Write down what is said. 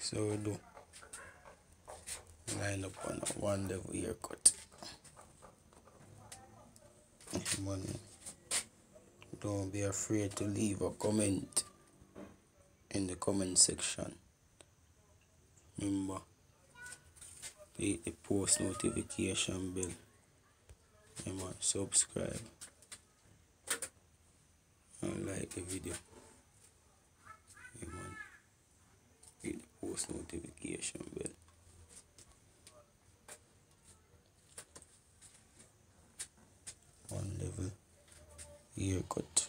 So we do line up on a one level haircut. Man, don't be afraid to leave a comment in the comment section. Remember, hit the post notification bell. Subscribe and like the video. Hit the post notification bell. One level haircut.